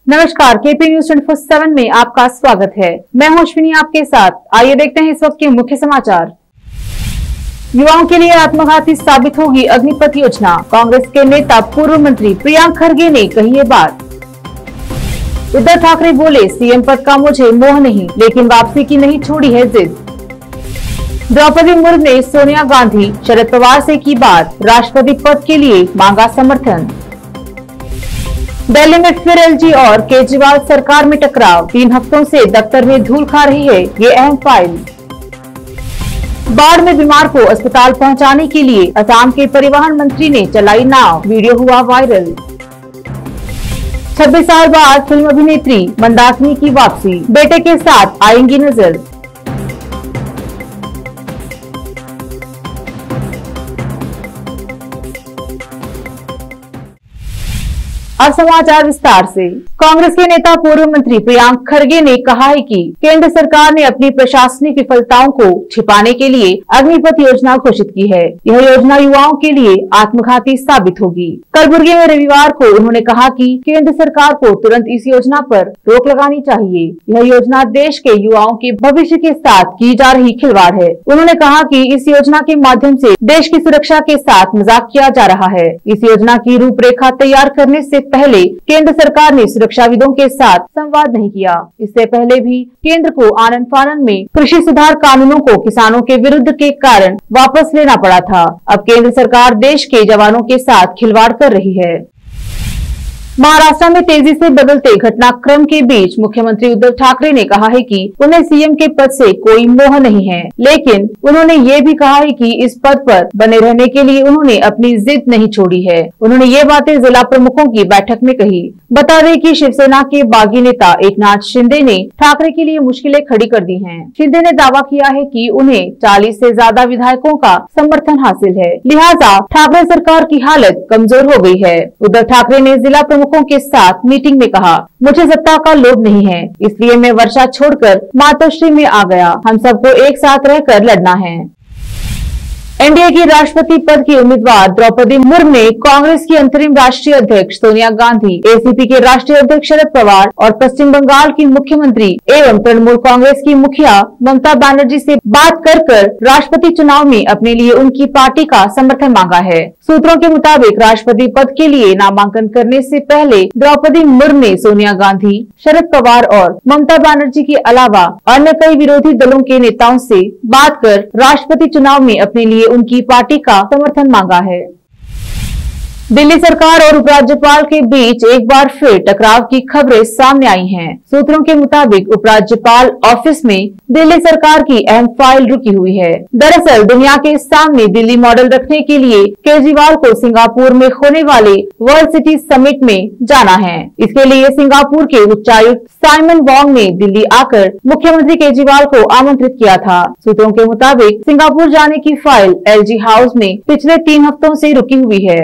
नमस्कार, KP news 24/7 में आपका स्वागत है। मैं हूं अश्विनी आपके साथ। आइए देखते हैं इस वक्त के मुख्य समाचार। युवाओं के लिए आत्मघाती साबित होगी अग्निपथ योजना। कांग्रेस के नेता पूर्व मंत्री प्रियांक खरगे ने कही ये बात। उद्धव ठाकरे बोले, सीएम पद का मुझे मोह नहीं, लेकिन वापसी की नहीं छोड़ी है जिद। द्रौपदी मुर्मू ने सोनिया गांधी, शरद पवार से की बात, राष्ट्रपति पद के लिए मांगा समर्थन। दिल्ली में फिर एलजी और केजरीवाल सरकार में टकराव। 3 हफ्तों से दफ्तर में धूल खा रही है ये अहम फाइल। बाढ़ में बीमार को अस्पताल पहुंचाने के लिए असम के परिवहन मंत्री ने चलाई नाव, वीडियो हुआ वायरल। 26 साल बाद फिल्म अभिनेत्री मंदाकिनी की वापसी, बेटे के साथ आएंगी नजर। अब समाचार विस्तार से। कांग्रेस के नेता पूर्व मंत्री प्रियांक खरगे ने कहा है कि केंद्र सरकार ने अपनी प्रशासनिक विफलताओं को छिपाने के लिए अग्निपथ योजना घोषित की है। यह योजना युवाओं के लिए आत्मघाती साबित होगी। कलबुर्गी में रविवार को उन्होंने कहा कि केंद्र सरकार को तुरंत इस योजना पर रोक लगानी चाहिए। यह योजना देश के युवाओं के भविष्य के साथ की जा रही खिलवाड़ है। उन्होंने कहा कि इस योजना के माध्यम से देश की सुरक्षा के साथ मजाक किया जा रहा है। इस योजना की रूपरेखा तैयार करने से पहले केंद्र सरकार ने सुरक्षाविदों के साथ संवाद नहीं किया। इससे पहले भी केंद्र को आनन फानन में कृषि सुधार कानूनों को किसानों के विरुद्ध के कारण वापस लेना पड़ा था। अब केंद्र सरकार देश के जवानों के साथ खिलवाड़ कर रही है। महाराष्ट्र में तेजी से बदलते घटनाक्रम के बीच मुख्यमंत्री उद्धव ठाकरे ने कहा है कि उन्हें सीएम के पद से कोई मोह नहीं है, लेकिन उन्होंने ये भी कहा है कि इस पद पर बने रहने के लिए उन्होंने अपनी जिद नहीं छोड़ी है। उन्होंने ये बातें जिला प्रमुखों की बैठक में कही। बता दें कि शिवसेना के बागी नेता एकनाथ शिंदे ने ठाकरे के लिए मुश्किलें खड़ी कर दी हैं। शिंदे ने दावा किया है कि उन्हें 40 से ज्यादा विधायकों का समर्थन हासिल है, लिहाजा ठाकरे सरकार की हालत कमजोर हो गई है। उद्धव ठाकरे ने जिला प्रमुखों के साथ मीटिंग में कहा, मुझे सत्ता का लोभ नहीं है, इसलिए मैं वर्षा छोड़कर मातोश्री में आ गया। हम सबको एक साथ रहकर लड़ना है। एनडीए की राष्ट्रपति पद की उम्मीदवार द्रौपदी मुर्मू ने कांग्रेस की अंतरिम राष्ट्रीय अध्यक्ष सोनिया गांधी, एसीपी के राष्ट्रीय अध्यक्ष शरद पवार और पश्चिम बंगाल की मुख्यमंत्री एवं तृणमूल कांग्रेस की मुखिया ममता बनर्जी से बात कर राष्ट्रपति चुनाव में अपने लिए उनकी पार्टी का समर्थन मांगा है। सूत्रों के मुताबिक राष्ट्रपति पद के लिए नामांकन करने से पहले द्रौपदी मुर्मू ने सोनिया गांधी, शरद पवार और ममता बनर्जी के अलावा अन्य कई विरोधी दलों के नेताओं से बात कर राष्ट्रपति चुनाव में अपने लिए उनकी पार्टी का समर्थन मांगा है। दिल्ली सरकार और उपराज्यपाल के बीच एक बार फिर टकराव की खबरें सामने आई हैं। सूत्रों के मुताबिक उपराज्यपाल ऑफिस में दिल्ली सरकार की अहम फाइल रुकी हुई है। दरअसल दुनिया के सामने दिल्ली मॉडल रखने के लिए केजरीवाल को सिंगापुर में होने वाले वर्ल्ड सिटी समिट में जाना है। इसके लिए सिंगापुर के उच्चायुक्त साइमन वॉन्ग ने दिल्ली आकर मुख्यमंत्री केजरीवाल को आमंत्रित किया था। सूत्रों के मुताबिक सिंगापुर जाने की फाइल एलजी हाउस में पिछले 3 हफ्तों से रुकी हुई है।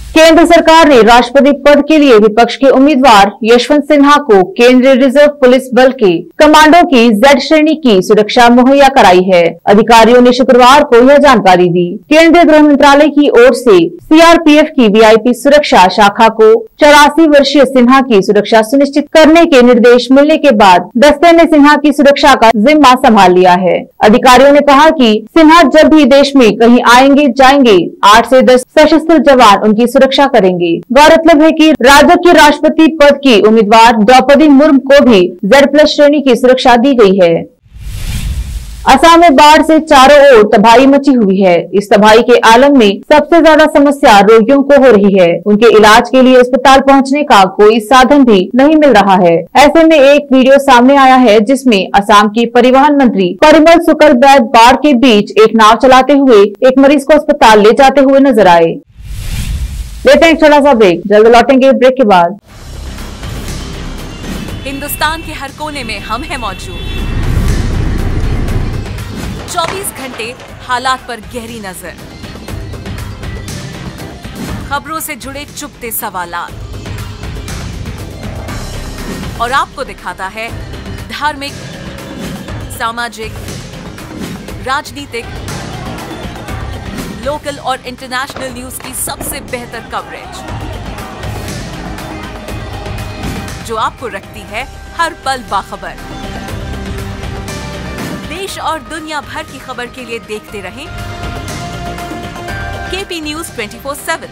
केंद्र सरकार ने राष्ट्रपति पद के लिए विपक्ष के उम्मीदवार यशवंत सिन्हा को केंद्रीय रिजर्व पुलिस बल के कमांडो की Z श्रेणी की सुरक्षा मुहैया कराई है। अधिकारियों ने शुक्रवार को यह जानकारी दी। केंद्रीय गृह मंत्रालय की ओर से सीआरपीएफ की वीआईपी सुरक्षा शाखा को 84 वर्षीय सिन्हा की सुरक्षा सुनिश्चित करने के निर्देश मिलने के बाद दस्ते ने सिन्हा की सुरक्षा का जिम्मा संभाल लिया है। अधिकारियों ने कहा कि सिन्हा जब भी देश में कहीं आएंगे जाएंगे, 8 से 10 सशस्त्र जवान उनकी सुरक्षा करेंगे। गौरतलब है कि राजग के राष्ट्रपति पद की उम्मीदवार द्रौपदी मुर्मू को भी Z+ श्रेणी की सुरक्षा दी गई है। असम में बाढ़ से चारों ओर तबाही मची हुई है। इस तबाही के आलम में सबसे ज्यादा समस्या रोगियों को हो रही है। उनके इलाज के लिए अस्पताल पहुंचने का कोई साधन भी नहीं मिल रहा है। ऐसे में एक वीडियो सामने आया है जिसमें असम की परिवहन मंत्री परिमल सुकलबैद्य बाढ़ के बीच एक नाव चलाते हुए एक मरीज को अस्पताल ले जाते हुए नजर आए। लेते हैं एक छोटा सा ब्रेक, जल्द लौटेंगे ब्रेक के बाद। हिंदुस्तान के हर कोने में हम हैं मौजूद। 24 घंटे हालात पर गहरी नजर, खबरों से जुड़े चुपते सवालात और आपको दिखाता है धार्मिक, सामाजिक, राजनीतिक, लोकल और इंटरनेशनल न्यूज की सबसे बेहतर कवरेज। जो आपको रखती है हर पल बाखबर। देश और दुनिया भर की खबर के लिए देखते रहें KP news 24/7।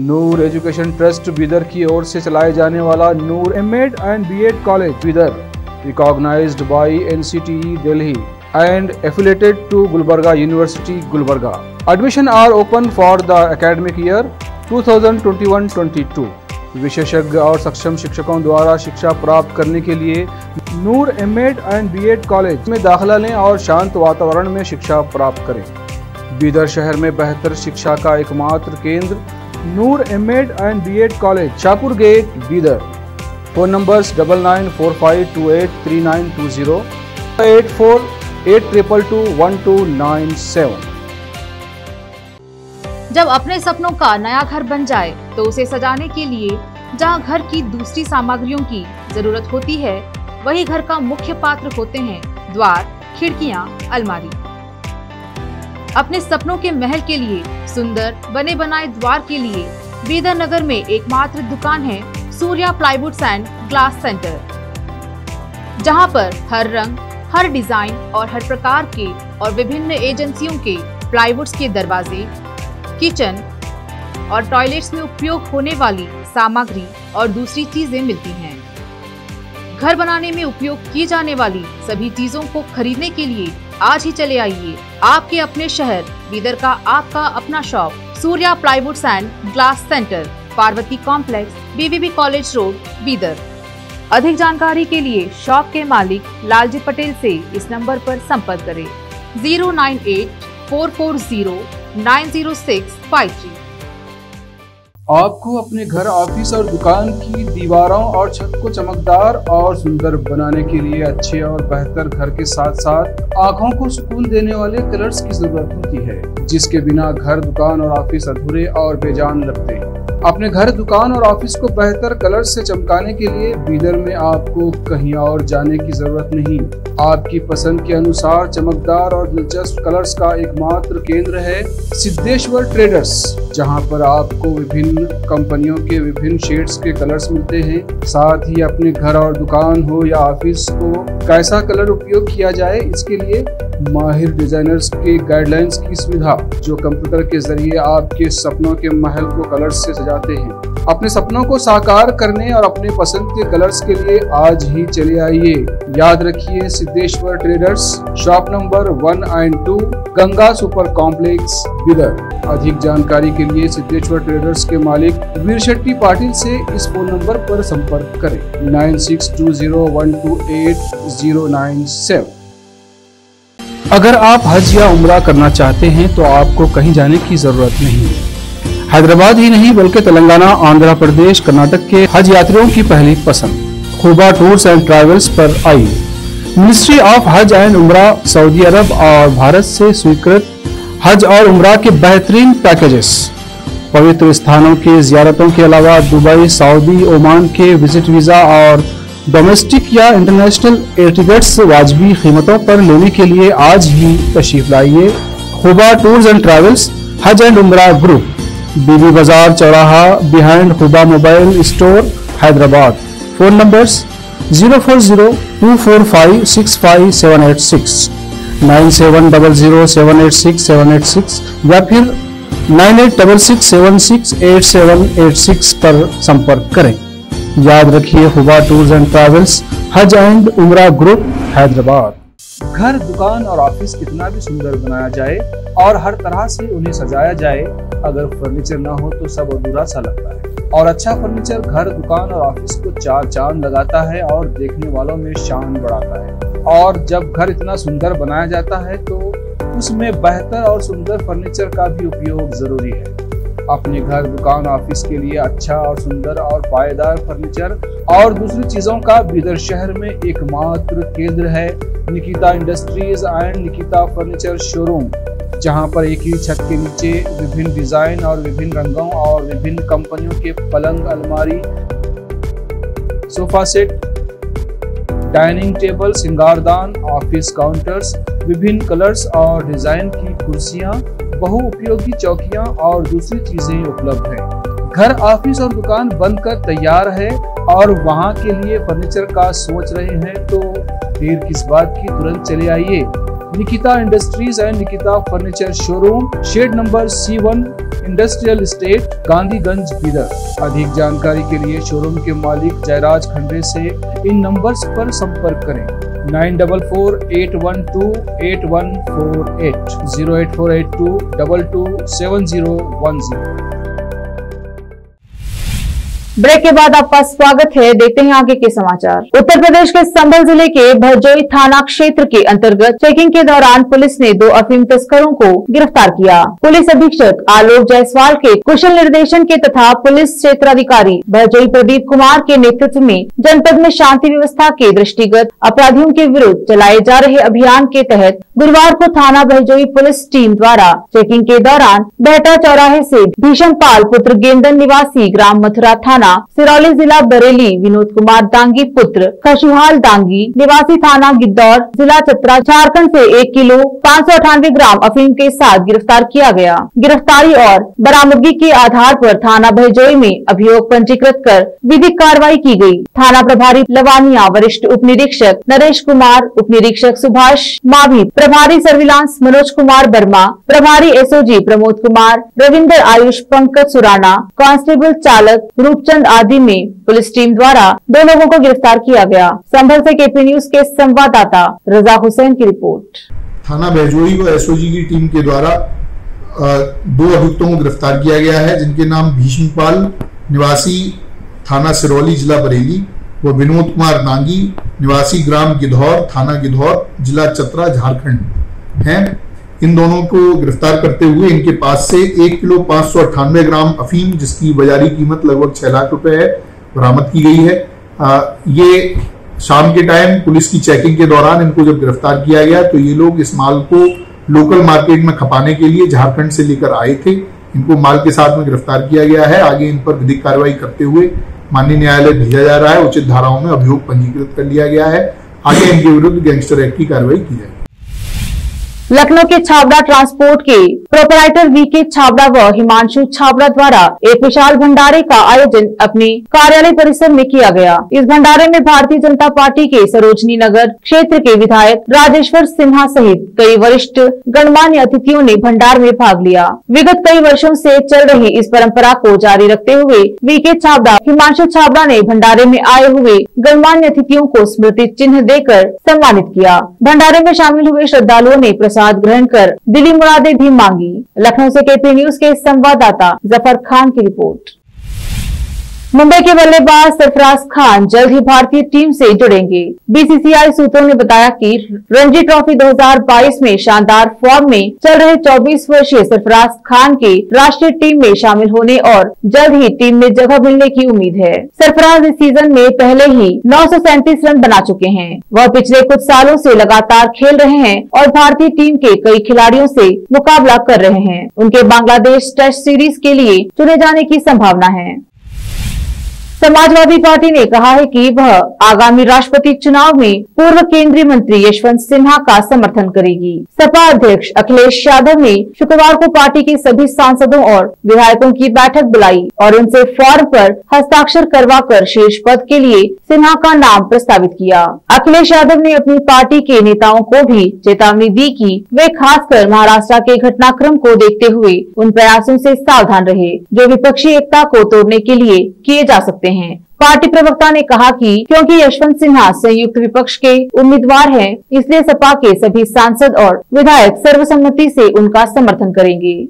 Noor education trust Bidar की ओर से चलाए जाने वाला Noor MEd and BEd college Bidar, recognised by NCTE Delhi and affiliated to Gulbarga University, Gulbarga. Admission are open for the academic year 2021-22. विशेषज्ञ और सक्षम शिक्षकों द्वारा शिक्षा प्राप्त करने के लिए नूर एमएड एंड बीएड कॉलेज में दाखिला लें और शांत वातावरण में शिक्षा प्राप्त करें। बीदर शहर में बेहतर शिक्षा का एकमात्र केंद्र Noor MEd and BEd college, Shahpur gate, Bidar. Phone numbers 9945283920, 8482221297। जब अपने सपनों का नया घर बन जाए तो उसे सजाने के लिए जहां घर की दूसरी सामग्रियों की जरूरत होती है, वही घर का मुख्य पात्र होते हैं द्वार, खिड़कियां, अलमारी। अपने सपनों के महल के लिए सुंदर बने बनाए द्वार के लिए बीदर नगर में एकमात्र दुकान है सूर्या प्लाईवुड्स एंड ग्लास सेंटर, जहां पर हर रंग, हर डिजाइन और हर प्रकार के और विभिन्न एजेंसियों के प्लाईवुड्स के दरवाजे, किचन और टॉयलेट्स में उपयोग होने वाली सामग्री और दूसरी चीजें मिलती हैं। घर बनाने में उपयोग की जाने वाली सभी चीजों को खरीदने के लिए आज ही चले आइए आपके अपने शहर बीदर का आपका अपना shop Surya प्लाईवुड्स and glass centre, Parvati complex, BBB college road, Bidar. अधिक जानकारी के लिए शॉप के मालिक लालजी पटेल से इस नंबर पर संपर्क करें 09844090653। आपको अपने घर, ऑफिस और दुकान की दीवारों और छत को चमकदार और सुंदर बनाने के लिए अच्छे और बेहतर घर के साथ साथ आंखों को सुकून देने वाले कलर्स की जरूरत होती है, जिसके बिना घर, दुकान और ऑफिस अधूरे और बेजान लगते हैं। अपने घर, दुकान और ऑफिस को बेहतर कलर से चमकाने के लिए बीदर में आपको कहीं और जाने की जरूरत नहीं। आपकी पसंद के अनुसार चमकदार और दिलचस्प कलर्स का एकमात्र केंद्र है सिद्धेश्वर ट्रेडर्स, जहां पर आपको विभिन्न कंपनियों के विभिन्न शेड्स के कलर्स मिलते हैं। साथ ही अपने घर और दुकान हो या ऑफिस को कैसा कलर उपयोग किया जाए, इसके लिए माहिर डिजाइनर्स के गाइडलाइंस की सुविधा, जो कंप्यूटर के जरिए आपके सपनों के महल को कलर्स से सजाते हैं। अपने सपनों को साकार करने और अपने पसंद के कलर्स के लिए आज ही चले आइए। याद रखिए, Siddheshwar traders, shop number 1 and 2, Ganga super complex, Bidar. अधिक जानकारी के लिए सिद्धेश्वर ट्रेडर्स के मालिक वीर शेट्टी पाटिल से इस फोन नंबर पर संपर्क करें 9620128097। अगर आप हज या उम्रा करना चाहते हैं तो आपको कहीं जाने की जरूरत नहीं। हैदराबाद ही नहीं बल्कि तेलंगाना, आंध्र प्रदेश, कर्नाटक के हज यात्रियों की पहली पसंद खुबा टूर्स एंड ट्रैवल्स पर आई। मिनिस्ट्री ऑफ हज एंड उम्रा सऊदी अरब और भारत से स्वीकृत हज और उम्रा के बेहतरीन पैकेजेस, पवित्र स्थानों के जियारतों के अलावा दुबई, सऊदी, ओमान के विजिट वीजा और डोमेस्टिक या इंटरनेशनल एयर टिकट्स वाजबी कीमतों पर लेने के लिए आज ही तशरीफ लाइए। खुबा टूर्स एंड ट्रैवल्स, हज एंड उम्रा ग्रुप, बीबी बाजार चौराहा, behind Khuba mobile store, Hyderabad. Phone numbers 04024565786, 9700786786 या फिर 9866768786 पर संपर्क करें। याद रखिए, खुबा टूर्स एंड ट्रैवल्स, हज एंड उम्रा ग्रुप, हैदराबाद। घर, दुकान और ऑफिस कितना भी सुंदर बनाया जाए और हर तरह से उन्हें सजाया जाए, अगर फर्नीचर ना हो तो सब अधूरा सा लगता है। और अच्छा फर्नीचर घर, दुकान और ऑफिस को चार चांद लगाता है और देखने वालों में शान बढ़ाता है। और जब घर इतना सुंदर बनाया जाता है तो उसमें बेहतर और सुंदर फर्नीचर का भी उपयोग जरूरी है। अपने घर, दुकान, ऑफिस के लिए अच्छा और सुंदर और पायदार फर्नीचर और दूसरी चीजों का बीदर शहर में एकमात्र केंद्र है Nikita industries and Nikita furniture showroom, जहां पर एक ही छत के नीचे विभिन्न डिजाइन और विभिन्न रंगों और विभिन्न कंपनियों के पलंग, अलमारी, सोफा सेट, डाइनिंग टेबल, सिंगारदान, ऑफिस काउंटर्स, विभिन्न कलर्स और डिजाइन की कुर्सियां, बहुउपयोगी चौकियां और दूसरी चीजें उपलब्ध हैं। घर, ऑफिस और दुकान बंद कर तैयार है और वहां के लिए फर्नीचर का सोच रहे हैं तो देर किस बात की, तुरंत चले आइए। Nikita industries and Nikita furniture showroom, shed number C1, industrial estate, Gandhiganj, Bidar. अधिक जानकारी के लिए शोरूम के मालिक जयराज खंडे से इन नंबर्स पर संपर्क करें। 9448128148, 08482227010। ब्रेक के बाद आपका स्वागत है। देखते हैं आगे के समाचार। उत्तर प्रदेश के संभल जिले के भरजोई थाना क्षेत्र के अंतर्गत चेकिंग के दौरान पुलिस ने 2 अफीम तस्करों को गिरफ्तार किया। पुलिस अधीक्षक आलोक जायसवाल के कुशल निर्देशन के तथा पुलिस क्षेत्राधिकारी भरजोई प्रदीप कुमार के नेतृत्व में जनपद में शांति व्यवस्था के दृष्टिगत अपराधियों के विरुद्ध चलाए जा रहे अभियान के तहत गुरुवार को थाना भरजोई पुलिस टीम द्वारा चेकिंग के दौरान बेहटा चौराहे से भीषम पाल पुत्र गेंदन निवासी ग्राम मथुरा थाना सिरौली जिला बरेली विनोद कुमार दांगी पुत्र खशुहाल दांगी निवासी थाना गिद्धौर जिला चतरा झारखंड से 1 किलो 598 ग्राम अफीम के साथ गिरफ्तार किया गया। गिरफ्तारी और बरामदगी के आधार पर थाना भरजोई में अभियोग पंजीकृत कर विधिक कार्रवाई की गई। थाना प्रभारी लवानिया, वरिष्ठ उप निरीक्षक नरेश कुमार, उप निरीक्षक सुभाष माभी, प्रभारी सर्विलांस मनोज कुमार वर्मा, प्रभारी SOG प्रमोद कुमार, रविंदर आयुष, पंकज सुराना, कांस्टेबल चालक रूपचंद आदि में पुलिस टीम द्वारा 2 लोगों को गिरफ्तार किया गया। संभल से KP न्यूज के संवाददाता रजा हुसैन की रिपोर्ट। थाना भरजोई व SOG की टीम के द्वारा 2 अभियुक्तों को गिरफ्तार किया गया है, जिनके नाम भीष्मपाल निवासी थाना सिरौली जिला बरेली व विनोद कुमार दांगी निवासी ग्राम गिद्धौर थाना गिद्धौर जिला चतरा झारखंड हैं। इन दोनों को गिरफ्तार करते हुए इनके पास से 1 किलो 598 ग्राम अफीम, जिसकी बाजारी कीमत लगभग 6 लाख रुपए है, बरामद की गई है। ये शाम के टाइम पुलिस की चेकिंग के दौरान इनको जब गिरफ्तार किया गया तो ये लोग इस माल को लोकल मार्केट में खपाने के लिए झारखंड से लेकर आए थे। इनको माल के साथ में गिरफ्तार किया गया है। आगे इन पर विधिक कार्रवाई करते हुए माननीय न्यायालय भेजा जा रहा है। उचित धाराओं में अभियोग पंजीकृत कर लिया गया है। आगे इनके विरुद्ध गैंगस्टर एक्ट की कार्रवाई की जाएगी। लखनऊ के छाबड़ा ट्रांसपोर्ट के प्रोपराइटर VK छाबड़ा व हिमांशु छाबड़ा द्वारा एक विशाल भंडारे का आयोजन अपने कार्यालय परिसर में किया गया। इस भंडारे में भारतीय जनता पार्टी के सरोजनी नगर क्षेत्र के विधायक राजेश्वर सिन्हा सहित कई वरिष्ठ गणमान्य अतिथियों ने भंडार में भाग लिया। विगत कई वर्षों से चल रही इस परंपरा को जारी रखते हुए VK छाबड़ा, हिमांशु छाबड़ा ने भंडारे में आए हुए गणमान्य अतिथियों को स्मृति चिन्ह देकर सम्मानित किया। भंडारे में शामिल हुए श्रद्धालुओं ने प्रसाद ग्रहण कर दिली मुरादें भी मांगी। लखनऊ से KP न्यूज के संवाददाता जफर खान की रिपोर्ट। मुंबई के बल्लेबाज सरफराज खान जल्द ही भारतीय टीम से जुड़ेंगे। BCCI सूत्रों ने बताया कि रणजी ट्रॉफी 2022 में शानदार फॉर्म में चल रहे 24 वर्षीय सरफराज खान के राष्ट्रीय टीम में शामिल होने और जल्द ही टीम में जगह मिलने की उम्मीद है। सरफराज इस सीजन में पहले ही 937 रन बना चुके हैं। वह पिछले कुछ सालों से लगातार खेल रहे हैं और भारतीय टीम के कई खिलाड़ियों से मुकाबला कर रहे हैं। उनके बांग्लादेश टेस्ट सीरीज के लिए चुने जाने की संभावना है। समाजवादी पार्टी ने कहा है कि वह आगामी राष्ट्रपति चुनाव में पूर्व केंद्रीय मंत्री यशवंत सिन्हा का समर्थन करेगी। सपा अध्यक्ष अखिलेश यादव ने शुक्रवार को पार्टी के सभी सांसदों और विधायकों की बैठक बुलाई और उनसे फॉर्म पर हस्ताक्षर करवाकर शीर्ष पद के लिए सिन्हा का नाम प्रस्तावित किया। अखिलेश यादव ने अपनी पार्टी के नेताओं को भी चेतावनी दी कि वे खासकर महाराष्ट्र के घटनाक्रम को देखते हुए उन प्रयासों से सावधान रहे जो विपक्षी एकता को तोड़ने के लिए किए जा सकते हैं। पार्टी प्रवक्ता ने कहा कि क्योंकि यशवंत सिन्हा संयुक्त विपक्ष के उम्मीदवार हैं, इसलिए सपा के सभी सांसद और विधायक सर्वसम्मति से उनका समर्थन करेंगे।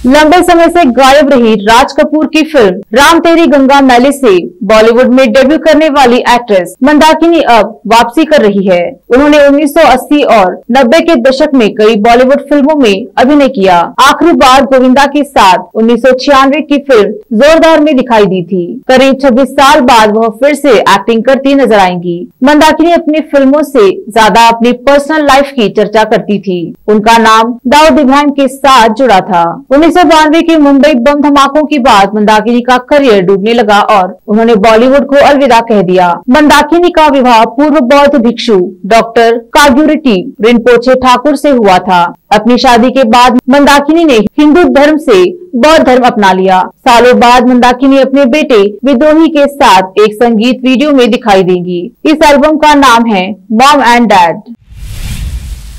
लंबे समय से गायब रही राज कपूर की फिल्म राम तेरी गंगा मैली से बॉलीवुड में डेब्यू करने वाली एक्ट्रेस मंदाकिनी अब वापसी कर रही है। उन्होंने 1980 और 90 के दशक में कई बॉलीवुड फिल्मों में अभिनय किया। आखिरी बार गोविंदा के साथ 1996 की फिल्म जोरदार में दिखाई दी थी। करीब 26 साल बाद वह फिर से एक्टिंग करती नजर आएंगी। मंदाकिनी अपनी फिल्मों से ज्यादा अपनी पर्सनल लाइफ की चर्चा करती थी। उनका नाम दाऊद इब्राहिम के साथ जुड़ा था। 1992 के मुंबई बम धमाकों के बाद मंदाकिनी का करियर डूबने लगा और उन्होंने उन्होंने बॉलीवुड को अलविदा कह दिया। मंदाकिनी का विवाह पूर्व बौद्ध भिक्षु डॉक्टर काग्युरेटी रिनपोचे ठाकुर से हुआ था। अपनी शादी के बाद मंदाकिनी ने हिंदू धर्म से बौद्ध धर्म अपना लिया। सालों बाद मंदाकिनी अपने बेटे विद्रोही के साथ एक संगीत वीडियो में दिखाई देंगी। इस एल्बम का नाम है मॉम एंड डैड।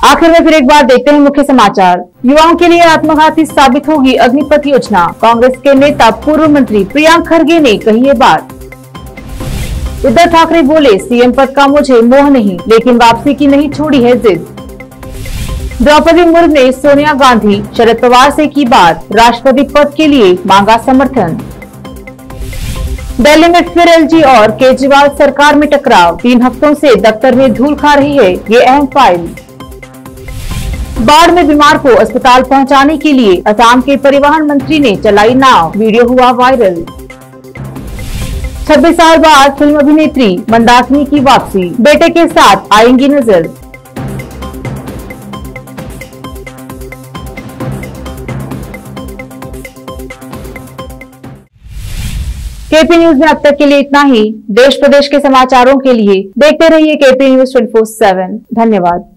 आखिर में फिर एक बार देखते हैं मुख्य समाचार। युवाओं के लिए आत्मघाती साबित होगी अग्निपथ योजना। कांग्रेस के नेता पूर्व मंत्री प्रियांक खरगे ने कही ये बात। उद्धव ठाकरे बोले, सीएम पद का मुझे मोह नहीं, लेकिन वापसी की नहीं छोड़ी है जिद। द्रौपदी मुर्मू ने सोनिया गांधी शरद पवार से की बात, राष्ट्रपति पद के लिए मांगा समर्थन। दिल्ली में फिर एलजी और केजरीवाल सरकार में टकराव। 3 हफ्तों से दफ्तर में धूल खा रही है ये अहम फाइल। बाढ़ में बीमार को अस्पताल पहुंचाने के लिए असम के परिवहन मंत्री ने चलाई नाव, वीडियो हुआ वायरल। 26 साल बाद फिल्म अभिनेत्री मंदाकिनी की वापसी, बेटे के साथ आएंगी नजर। केपी न्यूज में अब तक के लिए इतना ही। देश प्रदेश के समाचारों के लिए देखते रहिए केपी न्यूज 24/7। धन्यवाद।